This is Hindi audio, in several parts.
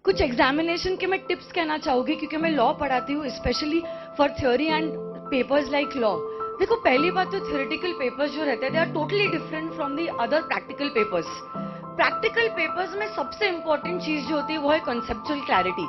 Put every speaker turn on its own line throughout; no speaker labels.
कुछ एग्जामिनेशन के मैं टिप्स कहना चाहूंगी, क्योंकि मैं लॉ पढ़ाती हूँ, specially for theory and papers like law. देखो, पहली बात तो थ्योरेटिकल पेपर्स जो रहते हैं they are totally different from the other practical papers. Practical papers में सबसे इंपॉर्टेंट चीज जो होती है वो है कॉन्सेप्चुअल क्लैरिटी।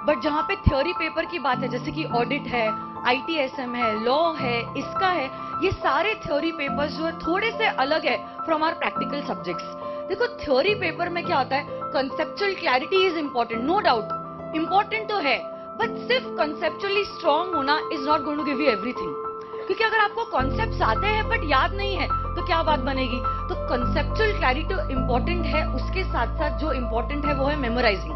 बट जहाँ पे थ्योरी पेपर की बात है, जैसे कि ऑडिट है, ITSM है, लॉ है, इसका है, ये सारे थ्योरी पेपर्स जो है थोड़े से अलग है फ्रॉम आवर प्रैक्टिकल सब्जेक्ट्स। देखो, थ्योरी पेपर में क्या होता है, conceptual clarity is important, no doubt important तो है, बट सिर्फ कॉन्सेप्चुअली स्ट्रांग होना is not going to give you everything. क्योंकि अगर आपको कॉन्सेप्ट्स आते हैं बट याद नहीं है तो क्या बात बनेगी। तो कॉन्सेप्चुअल क्लैरिटी तो इंपॉर्टेंट है, उसके साथ साथ जो इंपॉर्टेंट है वो है मेमोराइजिंग।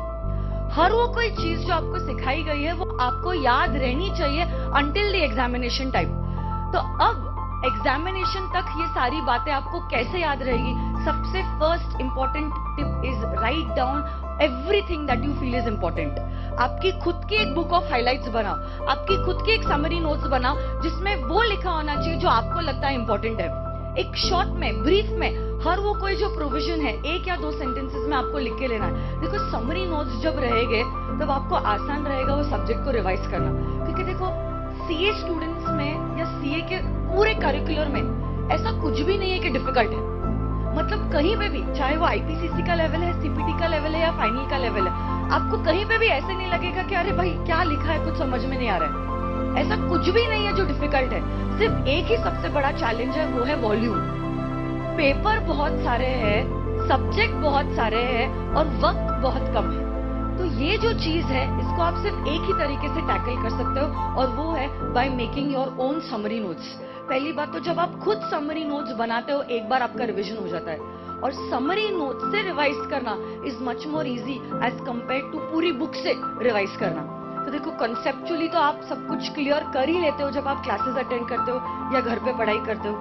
हर वो कोई चीज जो आपको सिखाई गई है वो आपको याद रहनी चाहिए अंटिल द एग्जामिनेशन टाइम। तो अब एग्जामिनेशन तक ये सारी बातें आपको कैसे याद रहेगी। सबसे first important tip is write down everything that you feel is important. आपकी खुद की एक बुक ऑफ हाइलाइट्स बनाओ, आपकी खुद की एक समरी नोट्स बनाओ जिसमें वो लिखा होना चाहिए जो आपको लगता है इंपॉर्टेंट है। एक शॉर्ट में, ब्रीफ में, हर वो कोई जो प्रोविजन है एक या दो सेंटेंसेस में आपको लिख के लेना है। देखो, समरी नोट्स जब रहेंगे तब आपको आसान रहेगा वो सब्जेक्ट को रिवाइज करना। क्योंकि देखो, CA स्टूडेंट्स में या CA के पूरे करिकुलर में ऐसा कुछ भी नहीं है कि डिफिकल्ट है। मतलब कहीं पे भी, चाहे वो IPCC का लेवल है, CPT का लेवल है या फाइनल का लेवल है, आपको कहीं पे भी ऐसे नहीं लगेगा कि अरे भाई क्या लिखा है, कुछ समझ में नहीं आ रहा है। ऐसा कुछ भी नहीं है जो डिफिकल्ट है। सिर्फ एक ही सबसे बड़ा चैलेंज है, वो है वॉल्यूम। पेपर बहुत सारे हैं, सब्जेक्ट बहुत सारे हैं और वक्त बहुत कम है। तो ये जो चीज है इसको आप सिर्फ एक ही तरीके से टैकल कर सकते हो और वो है by making your own summary notes. पहली बात तो जब आप खुद समरी नोट्स बनाते हो एक बार आपका रिवीजन हो जाता है, और समरी नोट्स से रिवाइज करना is much more easy as compare to पूरी बुक से रिवाइज करना। तो देखो, कॉन्सेप्चुअली तो आप सब कुछ क्लियर कर ही लेते हो जब आप क्लासेस अटेंड करते हो या घर पे पढ़ाई करते हो।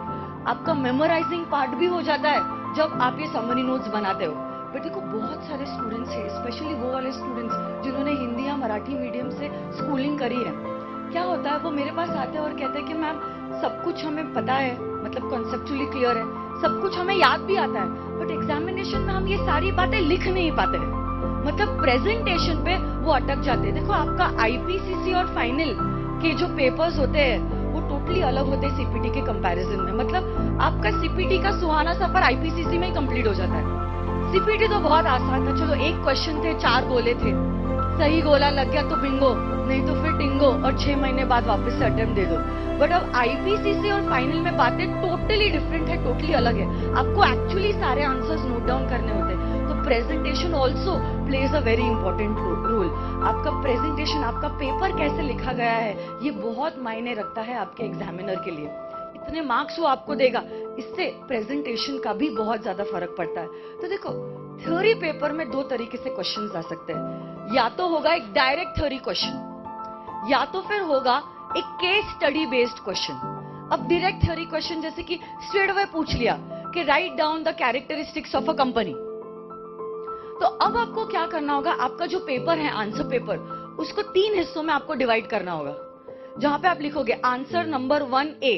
आपका मेमोराइजिंग पार्ट भी हो जाता है जब आप ये समरी नोट्स बनाते हो। बट देखो, बहुत सारे स्टूडेंट्स हैं, स्पेशली वो वाले स्टूडेंट्स जिन्होंने हिंदी या मराठी मीडियम से स्कूलिंग करी है। क्या होता है, वो मेरे पास आते हैं और कहते हैं कि मैम सब कुछ हमें पता है, मतलब कॉन्सेप्चुअली क्लियर है, सब कुछ हमें याद भी आता है, बट एग्जामिनेशन में हम ये सारी बातें लिख नहीं पाते हैं। मतलब प्रेजेंटेशन पे वो अटक जाते हैं। देखो, आपका IPCC और फाइनल के जो पेपर्स होते हैं वो टोटली अलग होते हैं CPT के कंपैरिजन में। मतलब आपका CPT का सुहाना सफर IPCC में ही कंप्लीट हो जाता है। CPT तो बहुत आसान था, चलो एक क्वेश्चन थे, 4 गोले थे, सही गोला लग गया तो बिंगो, नहीं तो फिर टिंगो और 6 महीने बाद वापस से अटेम्प्ट दे दो। बट अब IPCC और फाइनल में बातें टोटली डिफरेंट है, टोटली अलग है। आपको एक्चुअली सारे आंसर्स नोट डाउन करने होते हैं। तो presentation also plays a very important role. आपका प्रेजेंटेशन, आपका पेपर कैसे लिखा गया है, ये बहुत मायने रखता है आपके एग्जामिनर के लिए। इतने मार्क्स वो आपको देगा, इससे प्रेजेंटेशन का भी बहुत ज्यादा फर्क पड़ता है। तो देखो, थ्योरी पेपर में 2 तरीके से क्वेश्चंस आ सकते हैं। या तो होगा एक डायरेक्ट थ्योरी क्वेश्चन, या तो फिर होगा एक केस स्टडी बेस्ड क्वेश्चन। अब डायरेक्ट थ्योरी क्वेश्चन जैसे कि स्ट्रेट अवे पूछ लिया कि right down the characteristics of a company. तो अब आपको क्या करना होगा, आपका जो पेपर है आंसर पेपर, उसको 3 हिस्सों में आपको डिवाइड करना होगा। जहां पे आप लिखोगे आंसर नंबर 1A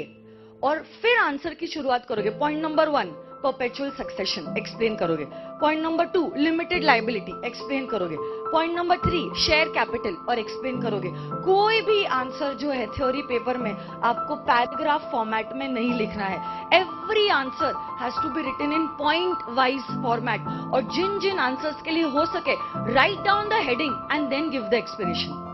और फिर आंसर की शुरुआत करोगे। Point number 1 perpetual succession explain करोगे, point number 2 limited liability explain करोगे, पॉइंट नंबर 3 शेयर कैपिटल और एक्सप्लेन करोगे। कोई भी आंसर जो है थ्योरी पेपर में आपको पैराग्राफ फॉर्मेट में नहीं लिखना है। Every answer has to be written in point wise format, और जिन जिन आंसर्स के लिए हो सके write down the heading and then give the explanation.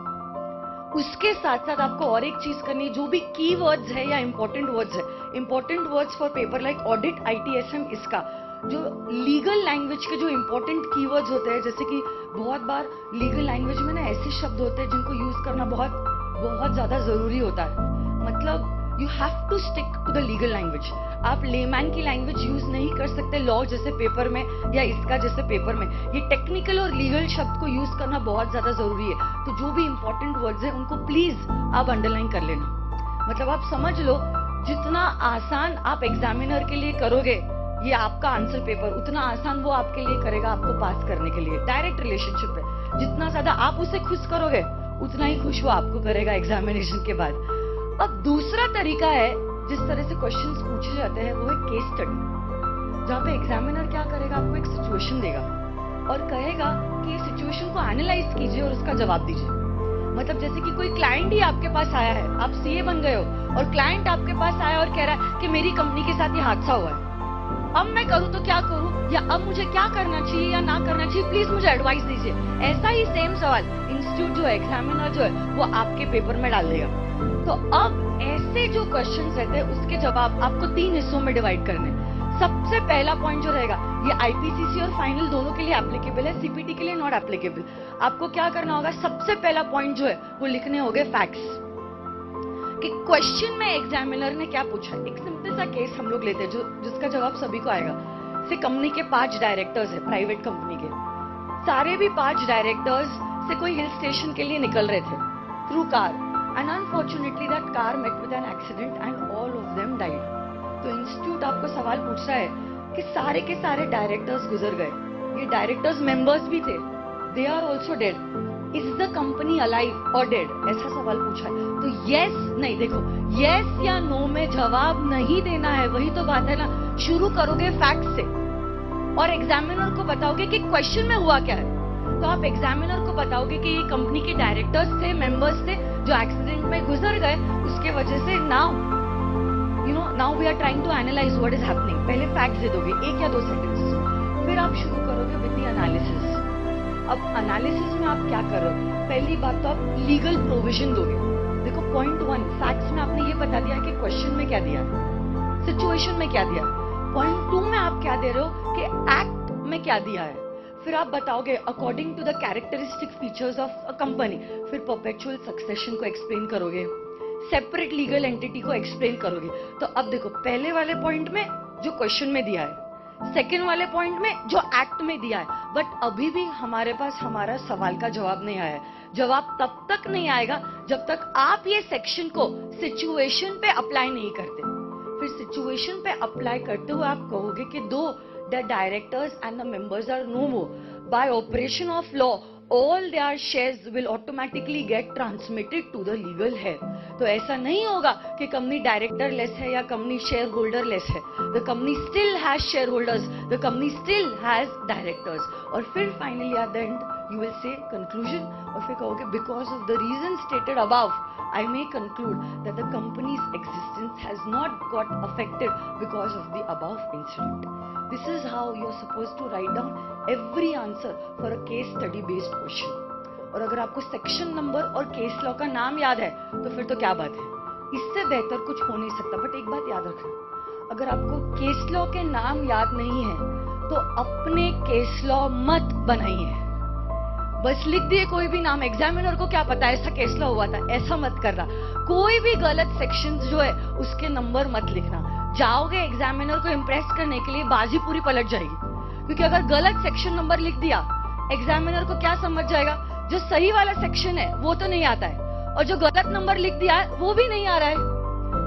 उसके साथ साथ आपको और एक चीज करनी, जो भी की वर्ड्स है या इंपॉर्टेंट वर्ड्स है, important words for paper like audit, ITSM, इसका जो लीगल लैंग्वेज के जो इंपॉर्टेंट कीवर्ड्स होते हैं, जैसे कि बहुत बार लीगल लैंग्वेज में ना ऐसे शब्द होते हैं जिनको यूज करना बहुत ज्यादा जरूरी होता है। मतलब you have to stick to the legal language. आप लेमैन की लैंग्वेज यूज नहीं कर सकते लॉ जैसे पेपर में या इसका जैसे पेपर में। ये टेक्निकल और लीगल शब्द को यूज करना बहुत ज्यादा जरूरी है। तो जो भी इंपॉर्टेंट वर्ड्स है उनको प्लीज आप अंडरलाइन कर लेना। मतलब आप समझ लो, जितना आसान आप एग्जामिनर के लिए करोगे ये आपका आंसर पेपर, उतना आसान वो आपके लिए करेगा आपको पास करने के लिए। डायरेक्ट रिलेशनशिप है, जितना ज्यादा आप उसे खुश करोगे उतना ही खुश वो आपको करेगा एग्जामिनेशन के बाद। अब दूसरा तरीका है जिस तरह से क्वेश्चंस पूछे जाते हैं वो है केस स्टडी, जहाँ पे एग्जामिनर क्या करेगा, आपको एक सिचुएशन देगा और कहेगा कि सिचुएशन को एनालाइज कीजिए और उसका जवाब दीजिए। मतलब जैसे कि कोई क्लाइंट ही आपके पास आया है, आप सीए बन गए हो और क्लाइंट आपके पास आया और कह रहा है कि मेरी कंपनी के साथ ये हादसा हुआ है, अब मैं करूं तो क्या करूं, या अब मुझे क्या करना चाहिए या ना करना चाहिए, प्लीज मुझे एडवाइस दीजिए। ऐसा ही सेम सवाल इंस्टीट्यूट जो है, एग्जामिनर जो है, वो आपके पेपर में डाल देगा। तो अब ऐसे जो क्वेश्चंस रहते हैं उसके जवाब आपको 3 हिस्सों में डिवाइड करने हैं। सबसे पहला पॉइंट जो रहेगा, ये आईपीसीसी और फाइनल दोनों के लिए एप्लीकेबल है, सीपीटी के लिए नॉट एप्लीकेबल। आपको क्या करना होगा, सबसे पहला पॉइंट जो है वो लिखने होंगे फैक्ट्स, कि क्वेश्चन में एग्जामिनर ने क्या पूछा। एक सिंपल सा केस हम लोग लेते हैं जिसका जवाब सभी को आएगा। से कंपनी के 5 डायरेक्टर्स है, प्राइवेट कंपनी के, सारे भी 5 डायरेक्टर्स से कोई हिल स्टेशन के लिए निकल रहे थे through car, and unfortunately that car met with an accident and all of them died. तो इंस्टीट्यूट आपको सवाल पूछ रहा है कि सारे के सारे डायरेक्टर्स गुजर गए, ये डायरेक्टर्स मेंबर्स भी थे, they are also dead, is the company alive और डेड, ऐसा सवाल पूछा है। तो यस नहीं, देखो यस या नो में जवाब नहीं देना है, वही तो बात है ना। शुरू करोगे फैक्ट से और एग्जामिनर को बताओगे कि क्वेश्चन में हुआ क्या है। तो आप एग्जामिनर को बताओगे कि ये कंपनी के डायरेक्टर्स थे, मेंबर्स थे, जो एक्सीडेंट में गुजर गए, उसके वजह से now we are trying to analyse what is happening. पहले फैक्ट्स दे दोगे 1 या 2 सेंटेंसेस, फिर आप शुरू करोगे विद द एनालिसिस। अब एनालिसिस में आप क्या कर रहे हो, पहली बात तो आप लीगल प्रोविजन दोगे। देखो पॉइंट 1 फैक्ट्स में आपने ये बता दिया कि क्वेश्चन में क्या दिया है, सिचुएशन में क्या दिया है। पॉइंट 2 में आप क्या दे रहे हो कि एक्ट में क्या दिया है। फिर आप बताओगे according to the characteristic features of a company, फिर परपेचुअल सक्सेशन को एक्सप्लेन करोगे, सेपरेट लीगल एंटिटी को एक्सप्लेन करोगे। तो अब देखो पहले वाले पॉइंट में जो क्वेश्चन में दिया है, सेकेंड वाले पॉइंट में जो एक्ट में दिया है, बट अभी भी हमारे पास हमारा सवाल का जवाब नहीं आया है। जवाब तब तक नहीं आएगा जब तक आप ये सेक्शन को सिचुएशन पे अप्लाई नहीं करते। फिर सिचुएशन पे अप्लाई करते हुए आप कहोगे कि though the directors and the members are no more, by operation of law all their shares will automatically get transmitted to the legal heir। तो ऐसा नहीं होगा कि कंपनी डायरेक्टर लेस है या कंपनी शेयर होल्डर लेस है। The company still has shareholders, the company still has directors. और फिर finally at the end you will say conclusion, और फिर कहोगे because of the reason stated above I may conclude that the company's existence has not got affected because of the above incident। This is how you are supposed to write down every answer for a case study based question। और अगर आपको सेक्शन नंबर और केस लॉ का नाम याद है तो फिर तो क्या बात है, इससे बेहतर कुछ हो नहीं सकता। बट एक बात याद रखना, अगर आपको केस लॉ के नाम याद नहीं है तो अपने केस लॉ मत बनाइए, बस लिख दिए कोई भी नाम। एग्जामिनर को क्या पता ऐसा केस लॉ हुआ था, ऐसा मत करना। कोई भी गलत सेक्शन जो है उसके नंबर मत लिखना। जाओगे एग्जामिनर को इम्प्रेस करने के लिए, बाजी पूरी पलट जाएगी। क्योंकि अगर गलत सेक्शन नंबर लिख दिया, एग्जामिनर को क्या समझ जाएगा, जो सही वाला सेक्शन है वो तो नहीं आता है, और जो गलत नंबर लिख दिया है वो भी नहीं आ रहा है।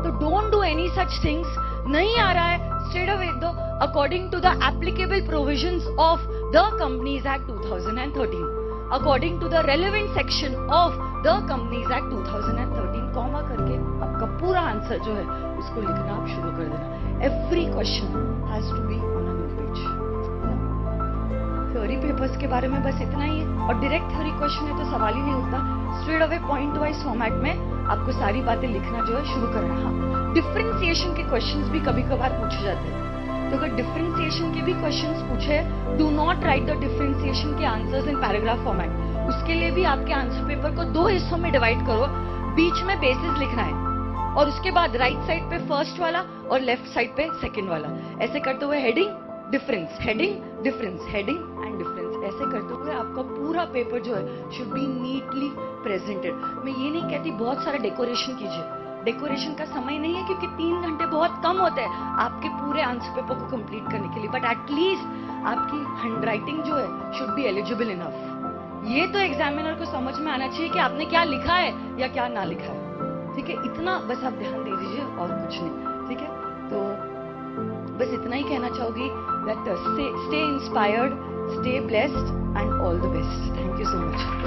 तो don't do any such things. नहीं आ रहा है, स्ट्रेट अवे दो according to the applicable provisions of the companies act 2013, according to the relevant section of the companies act 2013, comma करके आपका पूरा आंसर जो है उसको लिखना आप शुरू कर देना। Every question has to be on a new page. Theory papers के बारे में बस इतना ही है, और डायरेक्ट थ्योरी क्वेश्चन है तो सवाल ही नहीं उठता। Straight away point wise format में आपको सारी बातें लिखना जो है शुरू करना है। हाँ, डिफरेंशिएशन के क्वेश्चंस भी कभी कभार पूछे जाते हैं, तो अगर डिफरेंशिएशन के भी क्वेश्चंस पूछे, do not right the differentiation के आंसर्स इन पैराग्राफ फॉर्मेट। उसके लिए भी आपके आंसर पेपर को 2 हिस्सों में डिवाइड करो, बीच में बेसिस लिखना है, और उसके बाद राइट साइड पे फर्स्ट वाला और लेफ्ट साइड पे सेकंड वाला। ऐसे करते हुए heading difference, heading difference, heading and difference, ऐसे करते हुए आपका पूरा पेपर जो है शुड बी नीटली प्रेजेंटेड। मैं ये नहीं कहती बहुत सारा डेकोरेशन कीजिए, डेकोरेशन का समय नहीं है, क्योंकि 3 घंटे बहुत कम होते हैं आपके पूरे आंसर पेपर को कंप्लीट करने के लिए। बट एटलीस्ट आपकी हैंडराइटिंग जो है शुड बी एलिजिबल इनफ। ये तो एग्जामिनर को समझ में आना चाहिए कि आपने क्या लिखा है या क्या ना लिखा है। ठीक है, इतना बस आप ध्यान दे दीजिए और कुछ नहीं। ठीक है, तो बस इतना ही कहना चाहूंगी that stay inspired, stay blessed and all the best. Thank you so much.